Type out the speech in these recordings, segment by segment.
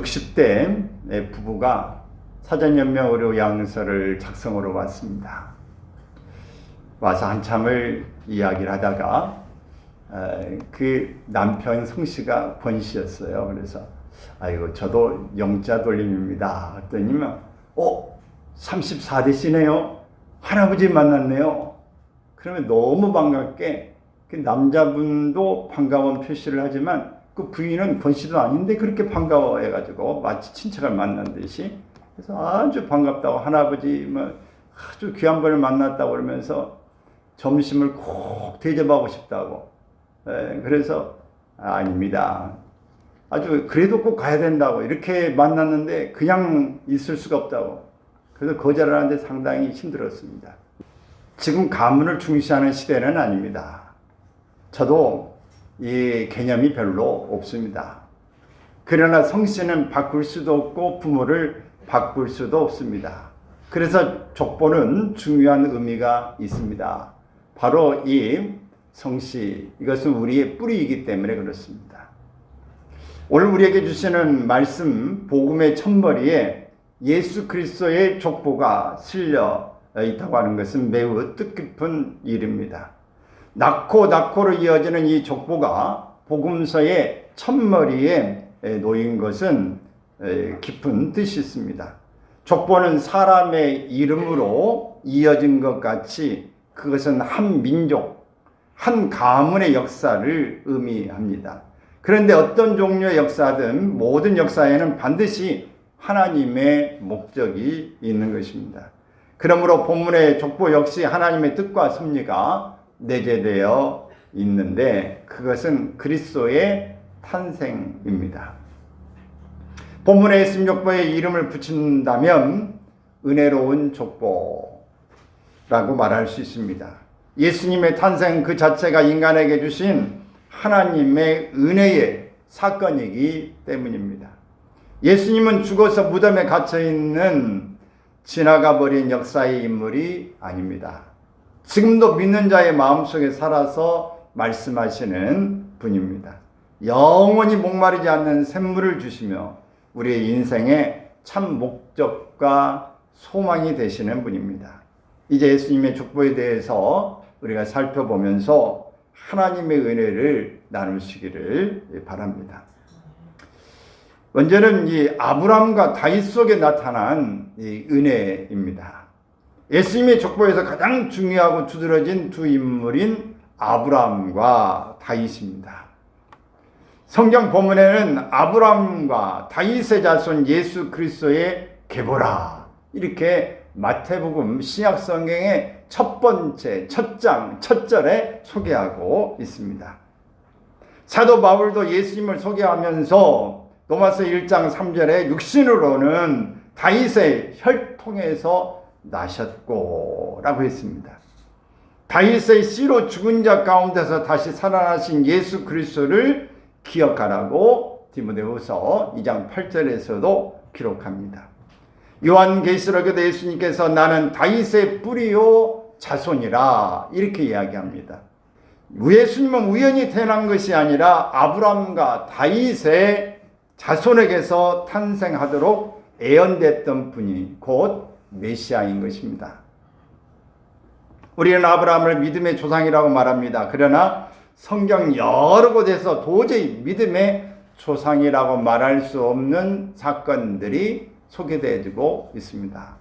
60대 부부가 사전연명 의료양서를 작성하러 왔습니다. 와서 한참을 이야기를 하다가 그 남편 성씨가 권씨였어요. 그래서 아이고 저도 영자 돌림입니다 했더니 34대시네요. 할아버지 만났네요. 그러면 너무 반갑게 그 남자분도 반가운 표시를 하지만 그 부인은 권씨도 아닌데 그렇게 반가워해가지고 마치 친척을 만난 듯이 그래서 아주 반갑다고 할아버지 아주 귀한 분을 만났다고 그러면서 점심을 꼭 대접하고 싶다고. 그래서 아닙니다. 아주 그래도 꼭 가야 된다고 이렇게 만났는데 그냥 있을 수가 없다고. 그래서 거절을 하는데 상당히 힘들었습니다. 지금 가문을 중시하는 시대는 아닙니다. 저도 이 개념이 별로 없습니다. 그러나 성씨는 바꿀 수도 없고 부모를 바꿀 수도 없습니다. 그래서 족보는 중요한 의미가 있습니다. 바로 이 성씨, 이것은 우리의 뿌리이기 때문에 그렇습니다. 오늘 우리에게 주시는 말씀 복음의 첫머리에 예수 그리스도의 족보가 실려 있다고 하는 것은 매우 뜻깊은 일입니다. 낳고로 이어지는 이 족보가 복음서의 첫머리에 놓인 것은 깊은 뜻이 있습니다. 족보는 사람의 이름으로 이어진 것 같이 그것은 한 민족, 한 가문의 역사를 의미합니다. 그런데 어떤 종류의 역사든 모든 역사에는 반드시 하나님의 목적이 있는 것입니다. 그러므로 본문의 족보 역시 하나님의 뜻과 섭리가 내재되어 있는데 그것은 그리스도의 탄생입니다. 본문의 예수님 족보에 이름을 붙인다면 은혜로운 족보라고 말할 수 있습니다. 예수님의 탄생 그 자체가 인간에게 주신 하나님의 은혜의 사건이기 때문입니다. 예수님은 죽어서 무덤에 갇혀있는 지나가 버린 역사의 인물이 아닙니다. 지금도 믿는 자의 마음속에 살아서 말씀하시는 분입니다. 영원히 목마르지 않는 샘물을 주시며 우리의 인생의 참 목적과 소망이 되시는 분입니다. 이제 예수님의 족보에 대해서 우리가 살펴보면서 하나님의 은혜를 나누시기를 바랍니다. 먼저는 이 아브람과 다윗 속에 나타난 이 은혜입니다. 예수님의 족보에서 가장 중요하고 두드러진 두 인물인 아브람과 다윗입니다. 성경 본문에는 아브람과 다윗의 자손 예수 그리스도의 계보라 이렇게 마태복음 신약 성경의 첫 번째 첫 장 첫 절에 소개하고 있습니다. 사도 바울도 예수님을 소개하면서 로마서 1장 3절에 육신으로는 다윗의 혈통에서 나셨고 라고 했습니다. 다윗의 씨로 죽은 자 가운데서 다시 살아나신 예수 그리스도를 기억하라고 디모데후서 2장 8절에서도 기록합니다. 요한계시록에도 예수님께서 나는 다윗의 뿌리요 자손이라 이렇게 이야기합니다. 예수님은 우연히 태어난 것이 아니라 아브람과 다윗의 자손에게서 탄생하도록 애언됐던 분이 곧 메시아인 것입니다. 우리는 아브라함을 믿음의 조상이라고 말합니다. 그러나 성경 여러 곳에서 도저히 믿음의 조상이라고 말할 수 없는 사건들이 소개되어지고 있습니다.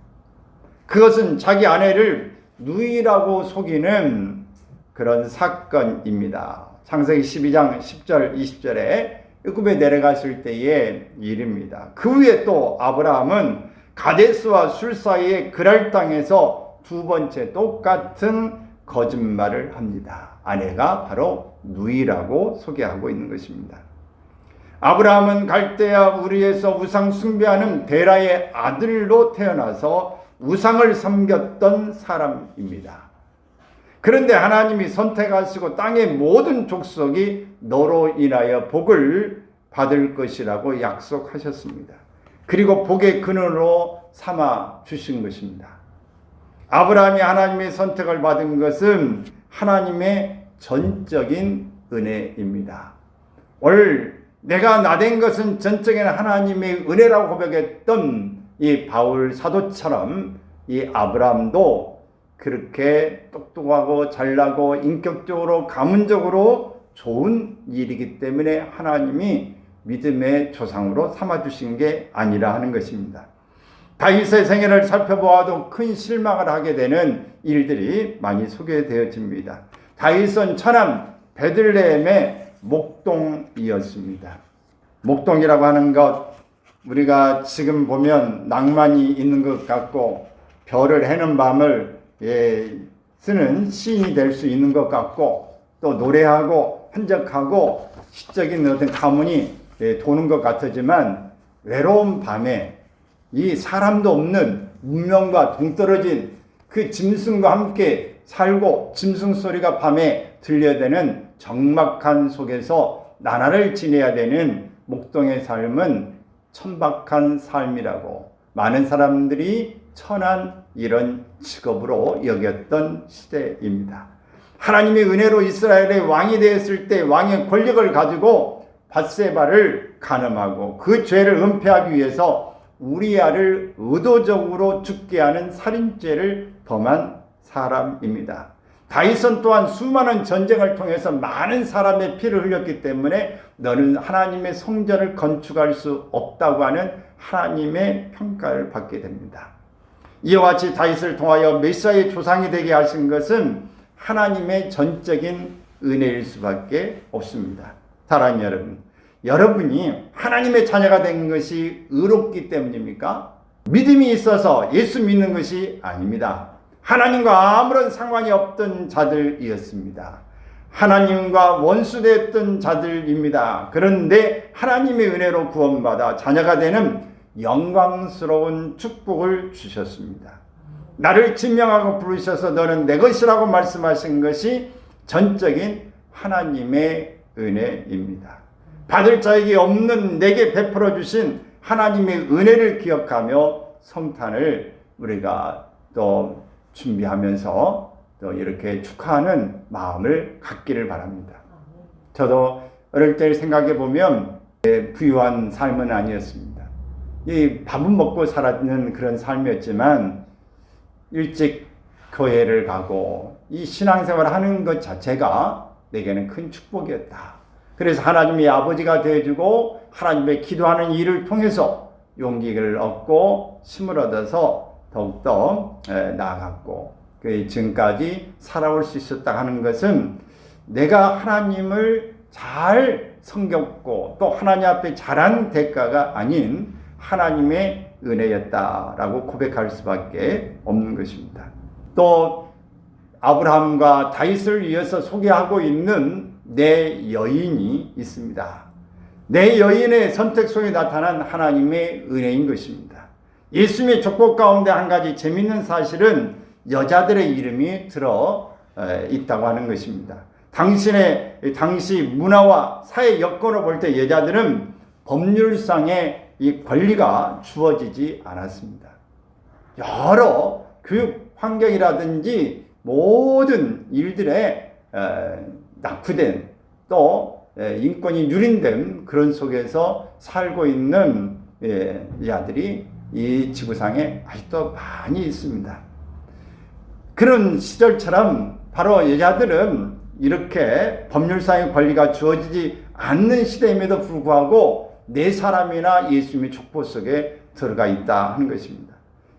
그것은 자기 아내를 누이라고 속이는 그런 사건입니다. 창세기 12장 10절 20절에 애굽에 내려갔을 때의 일입니다. 그 후에 또 아브라함은 가데스와 술 사이의 그랄 땅에서 두 번째 똑같은 거짓말을 합니다. 아내가 바로 누이라고 소개하고 있는 것입니다. 아브라함은 갈대아 우리에서 우상 숭배하는 데라의 아들로 태어나서 우상을 섬겼던 사람입니다. 그런데 하나님이 선택하시고 땅의 모든 족속이 너로 인하여 복을 받을 것이라고 약속하셨습니다. 그리고 복의 근원으로 삼아 주신 것입니다. 아브라함이 하나님의 선택을 받은 것은 하나님의 전적인 은혜입니다. 오늘 내가 나된 것은 전적인 하나님의 은혜라고 고백했던 이 바울 사도처럼 이 아브라함도 그렇게 똑똑하고 잘나고 인격적으로 가문적으로 좋은 일이기 때문에 하나님이 믿음의 조상으로 삼아주신 게 아니라 하는 것입니다. 다윗의 생애를 살펴보아도 큰 실망을 하게 되는 일들이 많이 소개되어집니다. 다윗은 천한 베들레헴의 목동이었습니다. 목동이라고 하는 것, 우리가 지금 보면 낭만이 있는 것 같고 별을 해는 밤을 쓰는 시인이 될 수 있는 것 같고 또 노래하고 한적하고 시적인 어떤 가문이 도는 것 같지만 외로운 밤에 이 사람도 없는 문명과 동떨어진 그 짐승과 함께 살고 짐승 소리가 밤에 들려대는 적막한 속에서 나날을 지내야 되는 목동의 삶은 천박한 삶이라고 많은 사람들이 천한 이런 직업으로 여겼던 시대입니다. 하나님의 은혜로 이스라엘의 왕이 되었을 때 왕의 권력을 가지고 밧세바를 간음하고 그 죄를 은폐하기 위해서 우리아를 의도적으로 죽게 하는 살인죄를 범한 사람입니다. 다윗은 또한 수많은 전쟁을 통해서 많은 사람의 피를 흘렸기 때문에 너는 하나님의 성전을 건축할 수 없다고 하는 하나님의 평가를 받게 됩니다. 이와 같이 다윗을 통하여 메시아의 조상이 되게 하신 것은 하나님의 전적인 은혜일 수밖에 없습니다. 사랑하는 여러분, 여러분이 하나님의 자녀가 된 것이 의롭기 때문입니까? 믿음이 있어서 예수 믿는 것이 아닙니다. 하나님과 아무런 상관이 없던 자들이었습니다. 하나님과 원수됐던 자들입니다. 그런데 하나님의 은혜로 구원받아 자녀가 되는 영광스러운 축복을 주셨습니다. 나를 지명하고 부르셔서 너는 내 것이라고 말씀하신 것이 전적인 하나님의 은혜입니다. 받을 자에게 없는 내게 베풀어 주신 하나님의 은혜를 기억하며 성탄을 우리가 또 준비하면서 또 이렇게 축하하는 마음을 갖기를 바랍니다. 저도 어릴 때 생각해 보면 부유한 삶은 아니었습니다. 이 밥은 먹고 살았는 그런 삶이었지만 일찍 교회를 가고 이 신앙생활을 하는 것 자체가 내게는 큰 축복이었다. 그래서 하나님이 아버지가 되어주고 하나님의 기도하는 일을 통해서 용기를 얻고 힘을 얻어서 더욱더 나아갔고 지금까지 살아올 수 있었다 하는 것은 내가 하나님을 잘 섬겼고 또 하나님 앞에 잘한 대가가 아닌 하나님의 은혜였다라고 고백할 수밖에 없는 것입니다. 또 아브라함과 다윗을 이어서 소개하고 있는 내 여인이 있습니다. 내 여인의 선택 속에 나타난 하나님의 은혜인 것입니다. 예수님의 족보 가운데 한 가지 재미있는 사실은 여자들의 이름이 들어 있다고 하는 것입니다. 당시 문화와 사회 여건을 볼 때 여자들은 법률상의 이 권리가 주어지지 않았습니다. 여러 교육 환경이라든지 모든 일들에 낙후된 또 인권이 유린된 그런 속에서 살고 있는 여자들이 이 지구상에 아직도 많이 있습니다. 그런 시절처럼 바로 여자들은 이렇게 법률상의 권리가 주어지지 않는 시대임에도 불구하고 네 사람이나 예수님의 족보 속에 들어가 있다 하는 것입니다.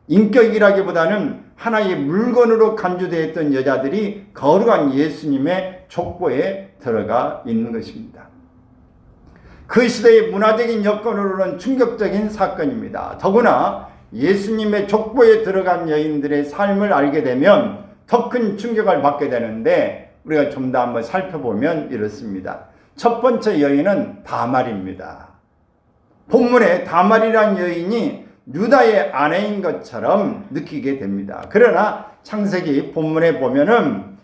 인격이라기보다는 하나의 물건으로 간주되어 있던 여자들이 거룩한 예수님의 족보에 들어가 있는 것입니다. 그 시대의 문화적인 여건으로는 충격적인 사건입니다. 더구나 예수님의 족보에 들어간 여인들의 삶을 알게 되면 더 큰 충격을 받게 되는데 우리가 좀 더 한번 살펴보면 이렇습니다. 첫 번째 여인은 다말입니다. 본문에 다말이라는 여인이 유다의 아내인 것처럼 느끼게 됩니다. 그러나 창세기 본문에 보면은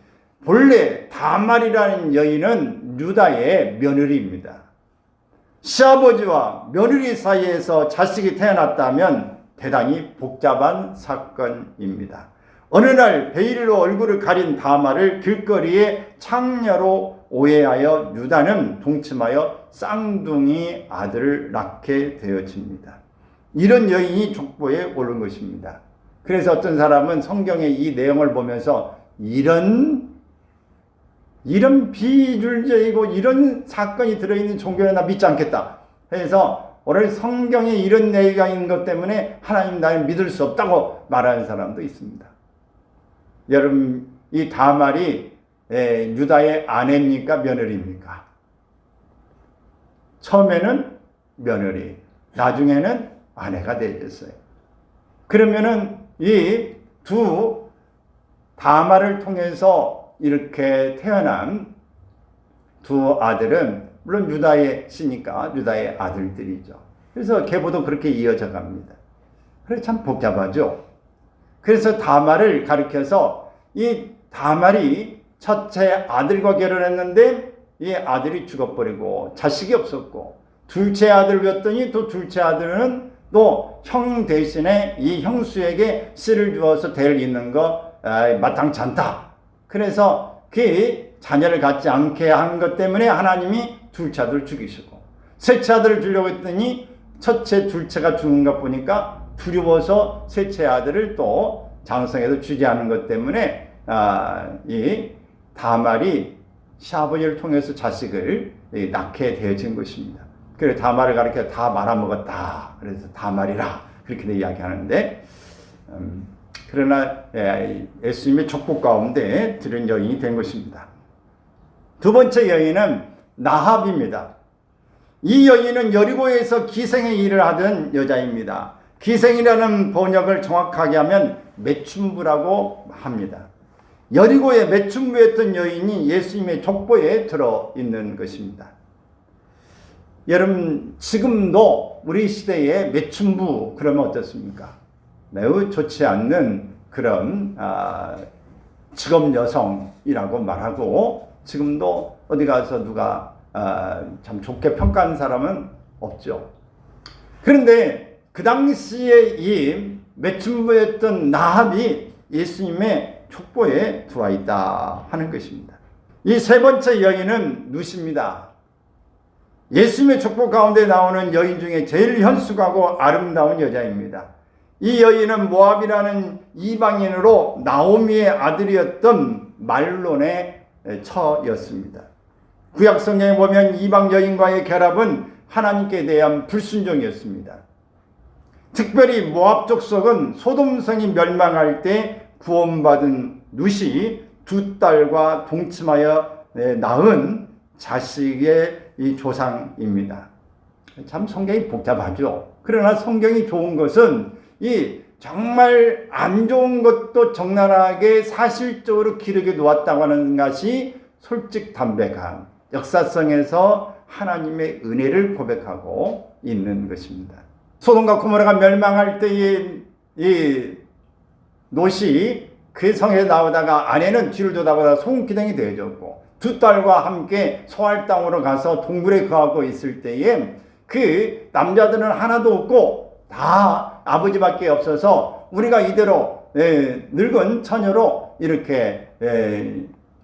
본래 다말이라는 여인은 유다의 며느리입니다. 시아버지와 며느리 사이에서 자식이 태어났다면 대단히 복잡한 사건입니다. 어느 날 베일로 얼굴을 가린 다말을 길거리에 창녀로 오해하여 유다는 동침하여 쌍둥이 아들을 낳게 되어집니다. 이런 여인이 족보에 오른 것입니다. 그래서 어떤 사람은 성경의 이 내용을 보면서 이런 비주류적이고 이런 사건이 들어있는 종교는 나 믿지 않겠다 해서 오늘 성경에 이런 내용이 있는 것 때문에 하나님 나를 믿을 수 없다고 말하는 사람도 있습니다. 여러분, 이 다말이 유다의 아내입니까? 며느리입니까? 처음에는 며느리, 나중에는 아내가 되겠어요. 그러면은 이 두 다말을 통해서 이렇게 태어난 두 아들은 물론 유다의 씨니까 유다의 아들들이죠. 그래서 계보도 그렇게 이어져 갑니다. 그래 참 복잡하죠. 그래서 다말을 가리켜서 이 다말이 첫째 아들과 결혼했는데 이 아들이 죽어버리고 자식이 없었고 둘째 아들을 뒀더니 또 둘째 아들은 또 형 대신에 이 형수에게 씨를 주어서 대를 잇는 거 마땅치 않다. 그래서 그 자녀를 갖지 않게 한 것 때문에 하나님이 둘째 아들을 죽이시고 셋째 아들을 주려고 했더니 첫째 둘째가 죽은 것 보니까 두려워서 셋째 아들을 또 장성에서 주지 않은 것 때문에 이 다말이 시아버지를 통해서 자식을 낳게 되어진 것입니다. 그래서 다말을 가리켜 다 말아먹었다. 그래서 다말이라 그렇게 이야기하는데 그러나 예수님의 족보 가운데 들은 여인이 된 것입니다. 두 번째 여인은 나합입니다. 이 여인은 여리고에서 기생의 일을 하던 여자입니다. 기생이라는 번역을 정확하게 하면 매춘부라고 합니다. 여리고에 매춘부였던 여인이 예수님의 족보에 들어있는 것입니다. 여러분, 지금도 우리 시대에 매춘부 그러면 어떻습니까? 매우 좋지 않는 그런 직업 여성이라고 말하고 지금도 어디 가서 누가 참 좋게 평가하는 사람은 없죠. 그런데 그 당시에 이 매춘부였던 나합이 예수님의 족보에 들어와 있다 하는 것입니다. 이 세 번째 여인은 누시입니다. 예수님의 족보 가운데 나오는 여인 중에 제일 현숙하고 아름다운 여자입니다. 이 여인은 모압이라는 이방인으로 나오미의 아들이었던 말론의 처였습니다. 구약 성경에 보면 이방 여인과의 결합은 하나님께 대한 불순종이었습니다. 특별히 모압 족속은 소돔성이 멸망할 때 구원받은 룻이 두 딸과 동침하여 낳은 자식의 이 조상입니다. 참 성경이 복잡하죠. 그러나 성경이 좋은 것은 이 정말 안 좋은 것도 적나라하게 사실적으로 기록해 놓았다고 하는 것이 솔직담백한 역사성에서 하나님의 은혜를 고백하고 있는 것입니다. 소돔과 고모라가 멸망할 때에 이 롯이 그 성에 나오다가 아내는 뒤를 돌아보다 소금기둥이 되어졌고 두 딸과 함께 소알 땅으로 가서 동굴에 거하고 있을 때에 그 남자들은 하나도 없고 다 아버지밖에 없어서 우리가 이대로 늙은 처녀로 이렇게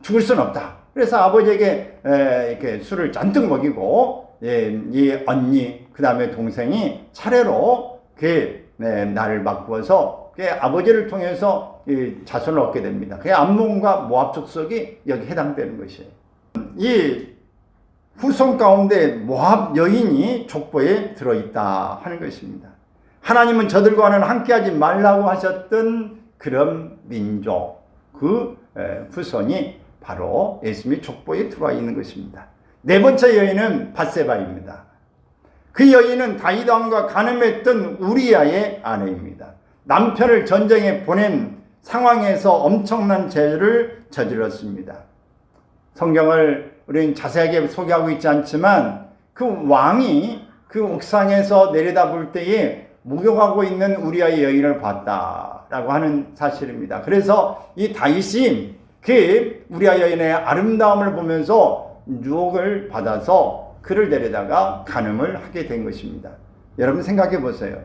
죽을 수는 없다. 그래서 아버지에게 이렇게 술을 잔뜩 먹이고 이 언니 그 다음에 동생이 차례로 나를 바꾸어서 아버지를 통해서 자손을 얻게 됩니다. 그게 암몬과 모압 족속이 여기 해당되는 것이에요. 이 후손 가운데 모압 여인이 족보에 들어있다 하는 것입니다. 하나님은 저들과는 함께하지 말라고 하셨던 그런 민족, 그 후손이 바로 예수님의 족보에 들어와 있는 것입니다. 네 번째 여인은 밧세바입니다. 그 여인은 다윗 왕과 간음했던 우리아의 아내입니다. 남편을 전쟁에 보낸 상황에서 엄청난 죄를 저질렀습니다. 성경을 우리는 자세하게 소개하고 있지 않지만 그 왕이 그 옥상에서 내려다볼 때에 목욕하고 있는 우리아의 여인을 봤다라고 하는 사실입니다. 그래서 이 다윗이 그 우리아 여인의 아름다움을 보면서 유혹을 받아서 그를 데려다가 간음을 하게 된 것입니다. 여러분 생각해 보세요.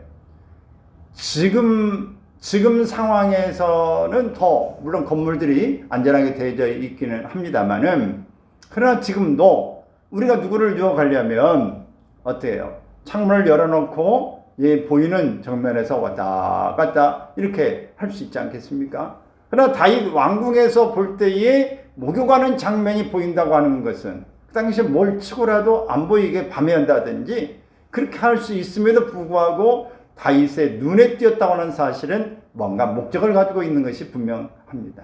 지금 상황에서는 더 물론 건물들이 안전하게 되어져 있기는 합니다만은, 그러나 지금도 우리가 누구를 유혹하려면 어때요? 창문을 열어놓고 보이는 정면에서 왔다 갔다 이렇게 할 수 있지 않겠습니까? 그러나 다윗 왕궁에서 볼 때에 목욕하는 장면이 보인다고 하는 것은 그 당시에 뭘 치고라도 안 보이게 밤에 한다든지 그렇게 할 수 있음에도 불구하고 다윗의 눈에 띄었다고 하는 사실은 뭔가 목적을 가지고 있는 것이 분명합니다.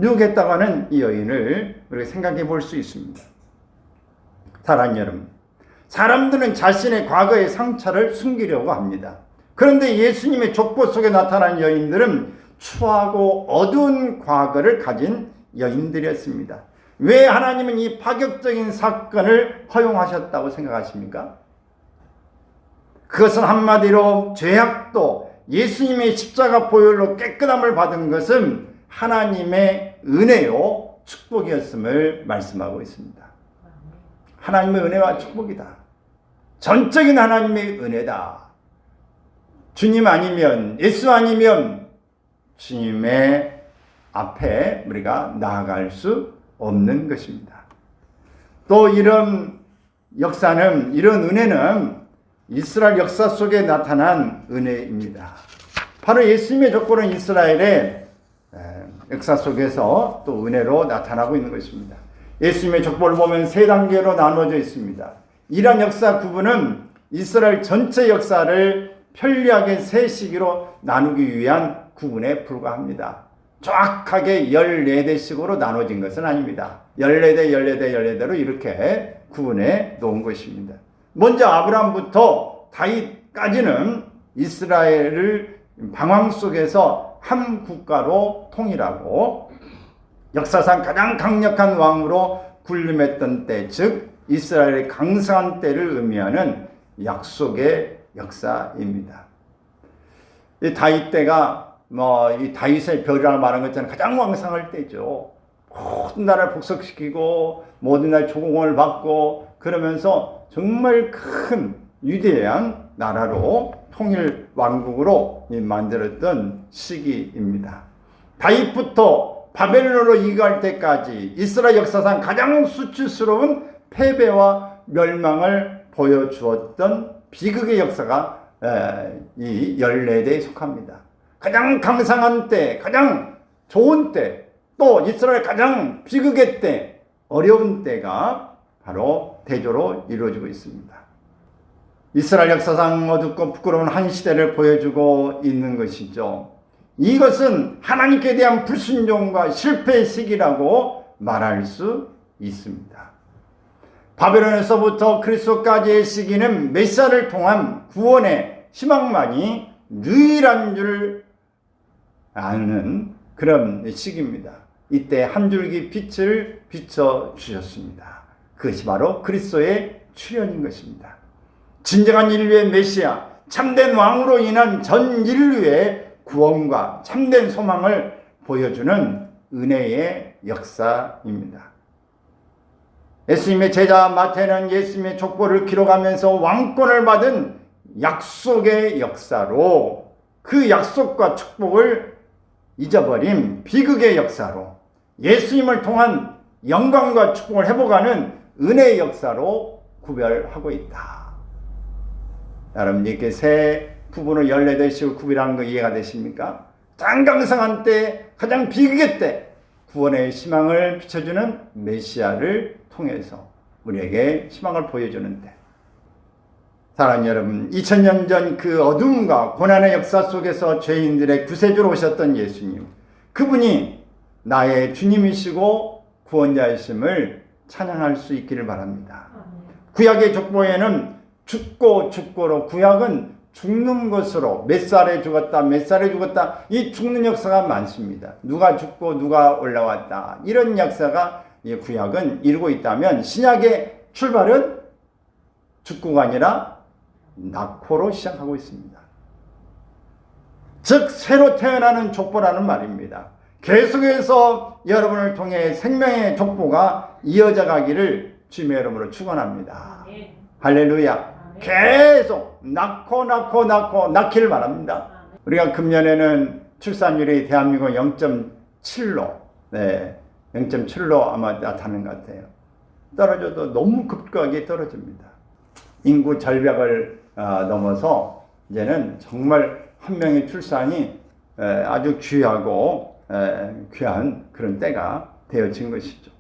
유혹했다고 하는 이 여인을 우리가 생각해 볼 수 있습니다. 사랑하는 여러분, 사람들은 자신의 과거의 상처를 숨기려고 합니다. 그런데 예수님의 족보 속에 나타난 여인들은 추하고 어두운 과거를 가진 여인들이었습니다. 왜 하나님은 이 파격적인 사건을 허용하셨다고 생각하십니까? 그것은 한마디로 죄악도 예수님의 십자가 보혈로 깨끗함을 받은 것은 하나님의 은혜요 축복이었음을 말씀하고 있습니다. 하나님의 은혜와 축복이다. 전적인 하나님의 은혜다. 주님 아니면, 예수 아니면 주님의 앞에 우리가 나아갈 수 없는 것입니다. 또 이런 역사는, 이런 은혜는 이스라엘 역사 속에 나타난 은혜입니다. 바로 예수님의 족보는 이스라엘의 역사 속에서 또 은혜로 나타나고 있는 것입니다. 예수님의 족보를 보면 세 단계로 나눠져 있습니다. 이러한 역사 구분은 이스라엘 전체 역사를 편리하게 세 시기로 나누기 위한 구분에 불과합니다. 정확하게 14대씩으로 나눠진 것은 아닙니다. 14대, 14대, 14대로 이렇게 구분해 놓은 것입니다. 먼저 아브라함부터 다윗까지는 이스라엘을 방황 속에서 한 국가로 통일하고 역사상 가장 강력한 왕으로 군림했던 때, 즉 이스라엘의 강성한 때를 의미하는 약속의 역사입니다. 이 다윗 때가 이 다윗의 별이라고 말한 것처럼 가장 왕성할 때죠. 모든 나라를 복속시키고 모든 날 조공을 받고 그러면서 정말 큰 위대한 나라로 통일 왕국으로 만들었던 시기입니다. 다윗부터 바벨론으로 이갈 때까지 이스라엘 역사상 가장 수치스러운 패배와 멸망을 보여주었던 비극의 역사가 이 14대에 속합니다. 가장 강성한 때, 가장 좋은 때, 또 이스라엘 가장 비극의 때, 어려운 때가 바로 대조로 이루어지고 있습니다. 이스라엘 역사상 어둡고 부끄러운 한 시대를 보여주고 있는 것이죠. 이것은 하나님께 대한 불순종과 실패의 시기라고 말할 수 있습니다. 바벨론에서부터 그리스도까지의 시기는 메시아를 통한 구원의 희망만이 유일한 줄 아는 그런 시기입니다. 이때 한 줄기 빛을 비춰주셨습니다. 그것이 바로 그리스도의 출현인 것입니다. 진정한 인류의 메시아, 참된 왕으로 인한 전 인류의 구원과 참된 소망을 보여주는 은혜의 역사입니다. 예수님의 제자 마태는 예수님의 족보를 기록하면서 왕권을 받은 약속의 역사로, 그 약속과 축복을 잊어버린 비극의 역사로, 예수님을 통한 영광과 축복을 회복하는 은혜의 역사로 구별하고 있다. 여러분께 세 부분을 14대씩을 구별하는 거 이해가 되십니까? 가장 강성한 때, 가장 비극의 때 구원의 희망을 비춰주는 메시아를 통해서 우리에게 희망을 보여주는데, 사랑하는 여러분, 2000년 전 그 어둠과 고난의 역사 속에서 죄인들의 구세주로 오셨던 예수님, 그분이 나의 주님이시고 구원자이심을 찬양할 수 있기를 바랍니다. 구약의 족보에는 죽고로, 구약은 죽는 것으로 몇 살에 죽었다 이 죽는 역사가 많습니다. 누가 죽고 누가 올라왔다, 이런 역사가 이 구약은 이루고 있다면, 신약의 출발은 죽고가 아니라 낙호로 시작하고 있습니다. 즉 새로 태어나는 족보라는 말입니다. 계속해서 여러분을 통해 생명의 족보가 이어져 가기를 주님의 이름으로 축원합니다. 할렐루야. 계속 낳기를 바랍니다. 우리가 금년에는 출산율이 대한민국 0.7로, 0.7로 아마 나타나는 것 같아요. 떨어져도 너무 급격하게 떨어집니다. 인구 절벽을 넘어서 이제는 정말 한 명의 출산이 아주 귀하고 귀한 그런 때가 되어진 것이죠.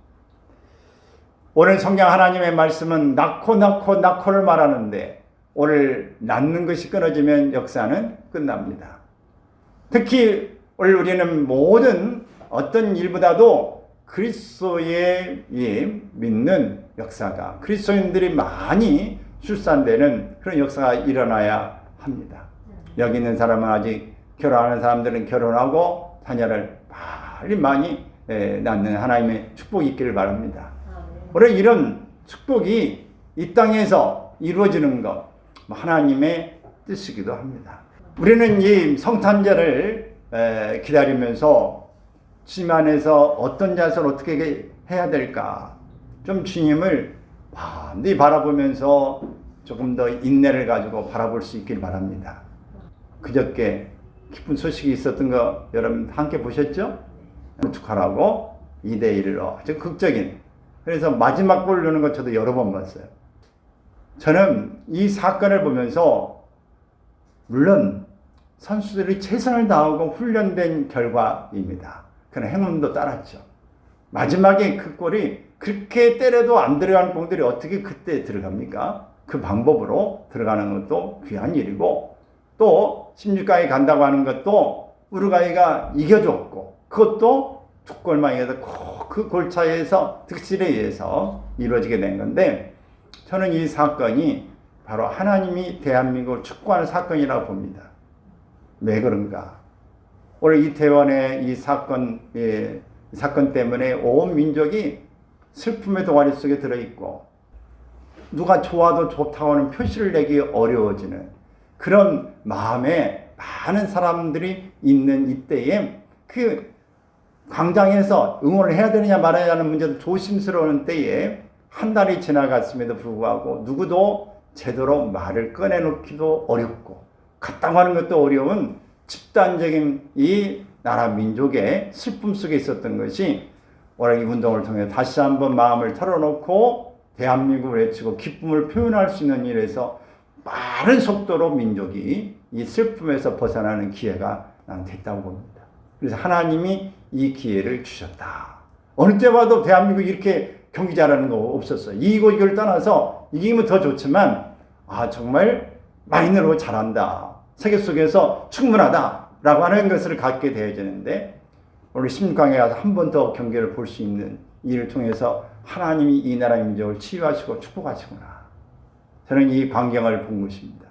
오늘 성경 하나님의 말씀은 낳고를 말하는데 오늘 낳는 것이 끊어지면 역사는 끝납니다. 특히 오늘 우리는 모든 어떤 일보다도 그리스도의 믿는 역사가, 그리스도인들이 많이 출산되는 그런 역사가 일어나야 합니다. 여기 있는 사람은 아직 결혼하는 사람들은 결혼하고 자녀를 많이 낳는 하나님의 축복이 있기를 바랍니다. 오늘 이런 축복이 이 땅에서 이루어지는 것, 하나님의 뜻이기도 합니다. 우리는 이 성탄절을 기다리면서 주님 안에서 어떤 자세를 어떻게 해야 될까, 좀 주님을 많이 바라보면서 조금 더 인내를 가지고 바라볼 수 있길 바랍니다. 그저께 기쁜 소식이 있었던 거 여러분 함께 보셨죠? 축하라고 2대1로 아주 극적인, 그래서 마지막 골 넣는 거 저도 여러 번 봤어요. 저는 이 사건을 보면서 물론 선수들이 최선을 다하고 훈련된 결과입니다. 그런 행운도 따랐죠. 마지막에 그 골이 그렇게 때려도 안 들어가는 공들이 어떻게 그때 들어갑니까? 그 방법으로 들어가는 것도 귀한 일이고, 또 16강에 간다고 하는 것도 우루과이가 이겨줬고, 그것도 두 골만 이겨서 꼭 그 골차에서 득실에 의해서 이루어지게 된 건데, 저는 이 사건이 바로 하나님이 대한민국을 축복하는 사건이라고 봅니다. 왜 그런가? 오늘 이태원의 이 사건 때문에 온 민족이 슬픔의 동아리 속에 들어있고, 누가 좋아도 좋다고 하는 표시를 내기 어려워지는 그런 마음에 많은 사람들이 있는 이때에 그 광장에서 응원을 해야 되느냐 말아야 하는 문제도 조심스러운 때에 한 달이 지나갔음에도 불구하고 누구도 제대로 말을 꺼내놓기도 어렵고, 갔다고 하는 것도 어려운 집단적인 이 나라 민족의 슬픔 속에 있었던 것이 오늘 이 운동을 통해 다시 한번 마음을 털어놓고 대한민국을 외치고 기쁨을 표현할 수 있는 일에서 빠른 속도로 민족이 이 슬픔에서 벗어나는 기회가 난 됐다고 봅니다. 그래서 하나님이 이 기회를 주셨다. 어느 때 봐도 대한민국이 이렇게 경기 잘하는 거 없었어요. 이기고 이걸 떠나서 이기면 더 좋지만, 정말 마이너로 잘한다, 세계 속에서 충분하다라고 하는 것을 갖게 되어지는데, 오늘 16강에 가서 한 번 더 경기를 볼 수 있는 이를 통해서 하나님이 이 나라 민족을 치유하시고 축복하시구나, 저는 이 광경을 본 것입니다.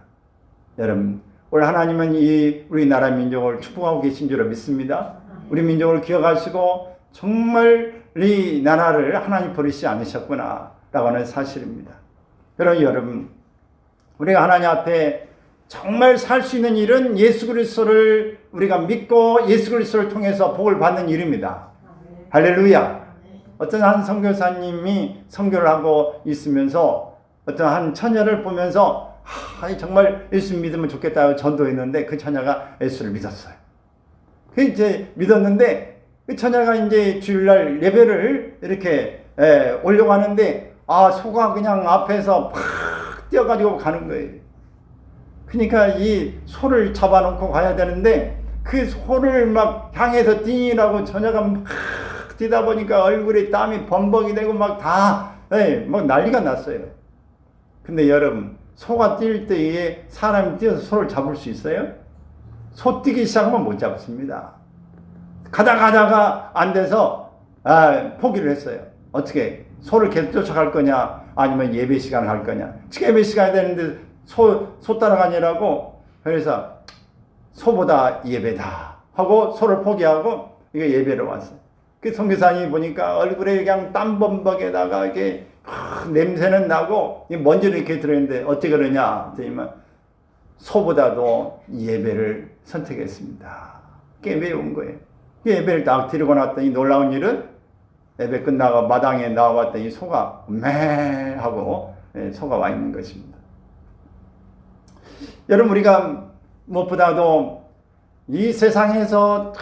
여러분, 오늘 하나님은 이 우리나라 민족을 축복하고 계신 줄 믿습니다. 우리 민족을 기억하시고 정말 이 나라를 하나님 버리지 않으셨구나 라고 하는 사실입니다. 그럼 여러분, 우리가 하나님 앞에 정말 살 수 있는 일은 예수 그리스도를 우리가 믿고 예수 그리스도를 통해서 복을 받는 일입니다. 할렐루야. 어떤 한 선교사님이 선교를 하고 있으면서 어떤 한 처녀를 보면서 정말 예수 믿으면 좋겠다고 전도했는데, 그 처녀가 예수를 믿었어요. 그 이제 믿었는데, 그 처녀가 이제 주일날 예배를 이렇게 오려고 하는데, 소가 그냥 앞에서 팍 뛰어가지고 가는 거예요. 그러니까 이 소를 잡아놓고 가야 되는데, 그 소를 막 향해서 뛰라고 처녀가 막 뛰다 보니까 얼굴에 땀이 범벅이 되고 막 난리가 났어요. 근데 여러분, 소가 뛸 때에 사람이 뛰어서 소를 잡을 수 있어요? 소 뛰기 시작하면 못 잡습니다. 가다가 안 돼서 포기를 했어요. 어떻게? 소를 계속 쫓아갈 거냐, 아니면 예배 시간을 할 거냐. 예배 시간이 되는데 소 따라가느라고, 그래서 소보다 예배다 하고 소를 포기하고 이거 예배로 왔어요. 그 선교사님이 보니까 얼굴에 그냥 땀범벅에다가 이렇게 냄새는 나고 먼지를 이렇게 들어있는데 어떻게 그러냐 했더니만, 소보다도 예배를 선택했습니다. 예배에 온 거예요. 예배를 딱 드리고 났더니 놀라운 일은, 예배 끝나고 마당에 나와봤더니 소가 매 하고 소가 와 있는 것입니다. 여러분, 우리가 무엇보다도 이 세상에서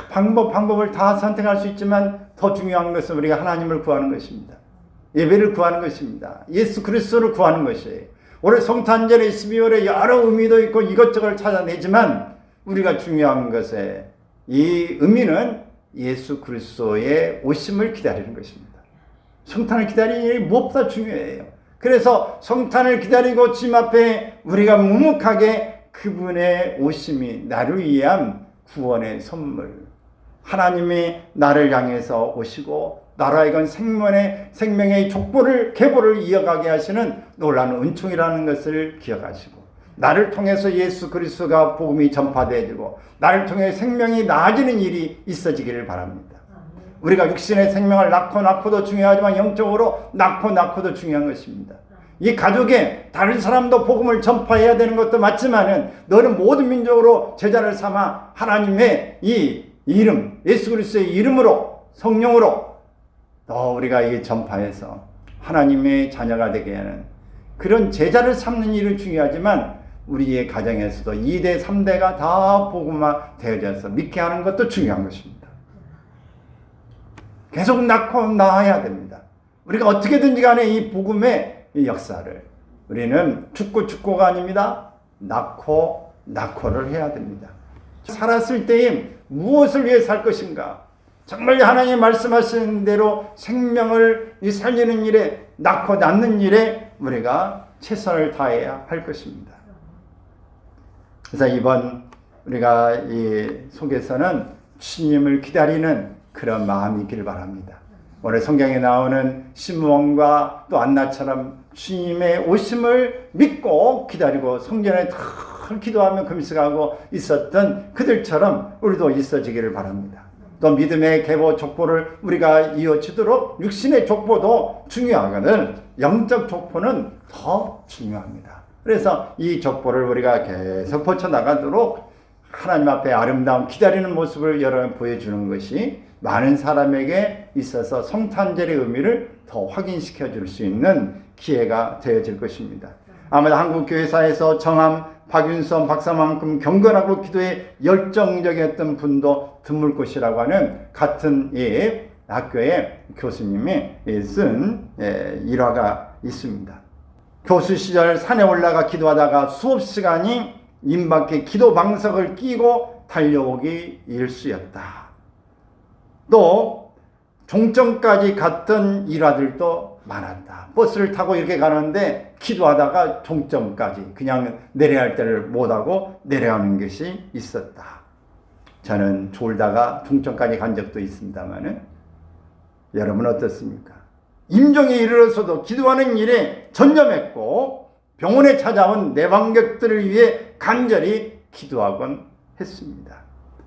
방법을 다 선택할 수 있지만 더 중요한 것은 우리가 하나님을 구하는 것입니다. 예배를 구하는 것입니다. 예수 그리스도를 구하는 것이에요. 올해 성탄절에 12월에 여러 의미도 있고 이것저것 찾아내지만 우리가 중요한 것에 이 의미는 예수 그리스도의 오심을 기다리는 것입니다. 성탄을 기다리는 일이 무엇보다 중요해요. 그래서 성탄을 기다리고 주님 앞에 우리가 묵묵하게 그분의 오심이 나를 위한 구원의 선물, 하나님이 나를 향해서 오시고 나로 하여금 생명의 계보를 이어가게 하시는 놀라운 은총이라는 것을 기억하시고 나를 통해서 예수 그리스도가 복음이 전파되어지고 나를 통해 생명이 나아지는 일이 있어지기를 바랍니다. 우리가 육신의 생명을 낳고도 중요하지만 영적으로 낳고도 중요한 것입니다. 이 가족에 다른 사람도 복음을 전파해야 되는 것도 맞지만은 너는 모든 민족으로 제자를 삼아 하나님의 이 이름, 예수 그리스도의 이름으로 성령으로 더 우리가 이 전파해서 하나님의 자녀가 되게 하는 그런 제자를 삼는 일은 중요하지만 우리의 가정에서도 2대, 3대가 다 복음화 되어져서 믿게 하는 것도 중요한 것입니다. 계속 낳아야 됩니다. 우리가 어떻게든지 간에 이 복음의 이 역사를 우리는 죽고가 아닙니다. 낳고를 해야 됩니다. 살았을 때에 무엇을 위해 살 것인가? 정말 하나님 말씀하시는 대로 생명을 살리는 일에 낳는 일에 우리가 최선을 다해야 할 것입니다. 그래서 이번 우리가 이 속에서는 주님을 기다리는 그런 마음이 있길 바랍니다. 오늘 성경에 나오는 시므온과 또 안나처럼 주님의 오심을 믿고 기다리고 성전에 늘 기도하며 금식하고 있었던 그들처럼 우리도 있어지기를 바랍니다. 또 믿음의 계보 족보를 우리가 이어지도록 육신의 족보도 중요하거든 영적 족보는 더 중요합니다. 그래서 이 족보를 우리가 계속 펼쳐나가도록 하나님 앞에 아름다운 기다리는 모습을 여러분 보여주는 것이 많은 사람에게 있어서 성탄절의 의미를 더 확인시켜 줄 수 있는 기회가 되어질 것입니다. 아마도 한국교회사에서 정함, 박윤선 박사만큼 경건하고 기도에 열정적이었던 분도 드물 것이라고 하는 같은 이 학교의 교수님이 쓴 일화가 있습니다. 교수 시절 산에 올라가 기도하다가 수업 시간이 임밖에 기도 방석을 끼고 달려오기 일쑤였다. 또 종점까지 갔던 일화들도 많았다. 버스를 타고 이렇게 가는데 기도하다가 종점까지 그냥 내려야 할 때를 못하고 내려가는 것이 있었다. 저는 졸다가 종점까지 간 적도 있습니다만은 여러분 어떻습니까? 임종에 이르러서도 기도하는 일에 전념했고 병원에 찾아온 내방객들을 위해 간절히 기도하곤 했습니다.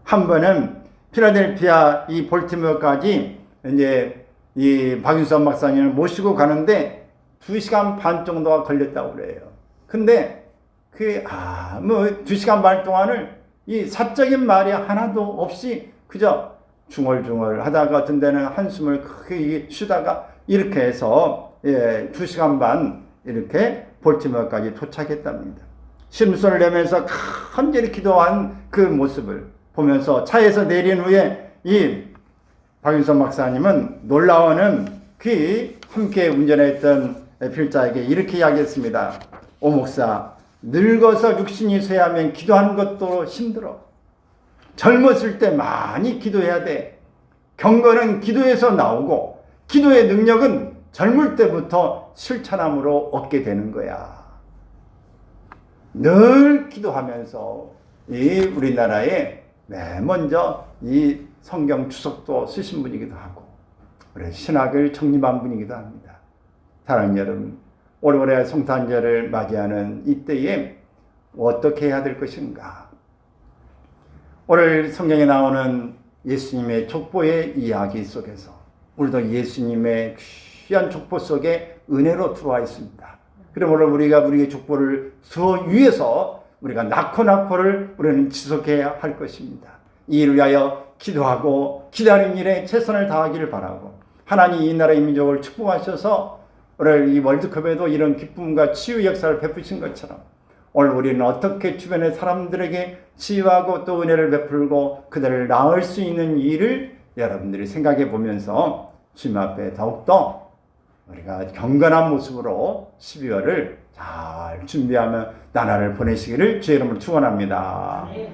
한 번은 필라델피아 이 볼티모어까지 이제 이 박윤선 박사님을 모시고 가는데 2시간 반 정도가 걸렸다고 그래요. 근데 2시간 반 동안을 이 사적인 말이 하나도 없이 그저 중얼중얼 하다가 어떤 데는 한숨을 크게 쉬다가 이렇게 해서 2시간 반 이렇게 볼티모어까지 도착했답니다. 심술을 내면서 간절히 기도한 그 모습을 보면서 차에서 내린 후에 이 박윤선 박사님은 놀라워는 함께 운전했던 필자에게 이렇게 이야기했습니다. 오 목사, 늙어서 육신이 쇠하면 기도하는 것도 힘들어. 젊었을 때 많이 기도해야 돼. 경건은 기도에서 나오고 기도의 능력은 젊을 때부터 실천함으로 얻게 되는 거야. 늘 기도하면서 이 우리나라에 먼저 이 성경 주석도 쓰신 분이기도 하고 우리 신학을 정립한 분이기도 합니다. 사랑하는 여러분, 올해 성탄절을 맞이하는 이때에 어떻게 해야 될 것인가? 오늘 성경에 나오는 예수님의 족보의 이야기 속에서 우리도 예수님의 귀한 족보 속에 은혜로 들어와 있습니다. 그러므로 우리가 우리의 족보를 더 위해서 우리가 낳고를 우리는 지속해야 할 것입니다. 이 일을 위하여 기도하고 기다리는 일에 최선을 다하기를 바라고 하나님 이 나라의 민족을 축복하셔서 오늘 이 월드컵에도 이런 기쁨과 치유 역사를 베푸신 것처럼 오늘 우리는 어떻게 주변의 사람들에게 치유하고 또 은혜를 베풀고 그들을 낳을 수 있는 일을 여러분들이 생각해 보면서 주님 앞에 더욱더 우리가 경건한 모습으로 12월을 잘 준비하며 나날을 보내시기를 주의 이름으로 축원합니다.